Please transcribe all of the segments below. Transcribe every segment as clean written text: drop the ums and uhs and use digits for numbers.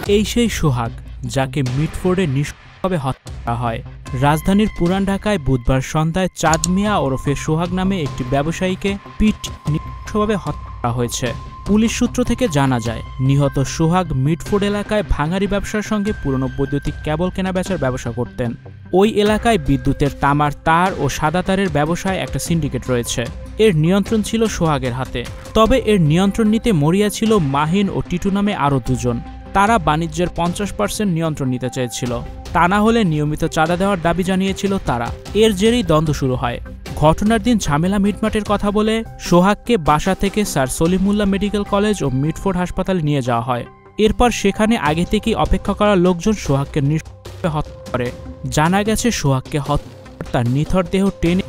এই সেই সোহাগ যাকে মিটফোর্ডে নিষ্ঠুরভাবে হত্যা করা হয়। রাজধানীর পুরান ঢাকায় বুধবার সন্ধ্যায় চাঁদ মিয়া ওরফে সোহাগ নামে একটি ব্যবসায়ীকে নিষ্ঠুরভাবে হত্যা করা হয়েছে। পুলিশ সূত্র থেকে জানা যায়, নিহত সোহাগ মিটফোর্ড এলাকায় ভাঙারি ব্যবসার সঙ্গে পুরনো বৈদ্যুতিক কেবল কেনাবেচার ব্যবসা করতেন। ওই এলাকায় বিদ্যুতের তামার তার ও সাদা তারের ব্যবসায় একটা সিন্ডিকেট রয়েছে। এর নিয়ন্ত্রণ ছিল সোহাগের হাতে। তবে এর নিয়ন্ত্রণ নিতে মরিয়া ছিল মাহিন ও টিটু নামে আরও দুজন। তারা বাণিজ্যের 50% নিয়ন্ত্রণ নিতে চেয়েছিল। তা না হলে নিয়মিত চাঁদা দেওয়ার দাবি জানিয়েছিল তারা। এর জেরেই দ্বন্দ্ব শুরু হয়। ঘটনার দিন ঝামেলা মিটমাটের কথা বলে সোহাগকে বাসা থেকে স্যার সলিমুল্লাহ মেডিকেল কলেজ ও মিটফোর্ড হাসপাতালে নিয়ে যাওয়া হয়। এরপর সেখানে আগে থেকেই অপেক্ষা করা লোকজন সোহাগকে নিষ্ঠুরভাবে হত্যা করে। জানা গেছে সোহাগকে হত্যা তার নিথর দেহ টেনে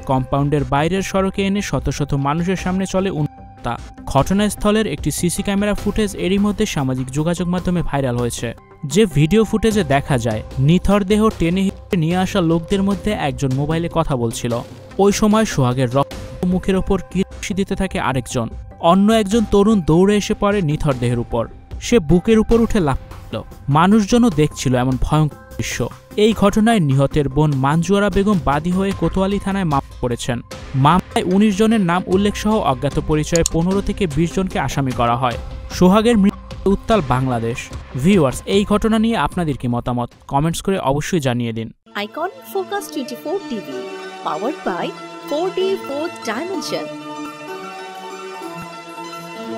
কম্পাউন্ডের বাইরের সড়কে এনে শত শত মানুষের সামনে চলে উন্মত্তা। ঘটনাস্থলের একটি সিসি ক্যামেরা ফুটেজ এরই মধ্যে সামাজিক যোগাযোগ মাধ্যমে ভাইরাল হয়েছে। যে ভিডিও ফুটেজে দেখা যায়, নিথর দেহ টেনে নিয়ে আসা লোকদের মধ্যে একজন মোবাইলে কথা বলছিল। ওই সময় সোহাগের রক্ত মুখের ওপর কিরসি দিতে থাকে আরেকজন। অন্য একজন তরুণ দৌড়ে এসে পড়ে নিথর দেহের উপর। সে বুকের উপর উঠে লাফ দিল। মানুষজনও দেখছিল এমন ভয়ঙ্কর দৃশ্য। এই ঘটনায় নিহতের বোন মানজুয়ারা বেগম বাদী হয়ে কোতোয়ালি থানায় মামলা করেছেন। মামলায় 19 জনের নাম উল্লেখ সহ অজ্ঞাত পরিচয়ে 15 থেকে 20 জনকে আসামি করা হয়। সোহাগের মৃত্যু উত্তাল বাংলাদেশ। ভিউয়ার্স, এই ঘটনা নিয়ে আপনাদের কি মতামত কমেন্টস করে অবশ্যই জানিয়ে দিন। Icon focus 24 TV powered by 4D Fourth Dimension।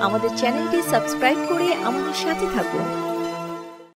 আমাদের চ্যানেলটি সাবস্ক্রাইব করে আমাদের সাথে থাকুন।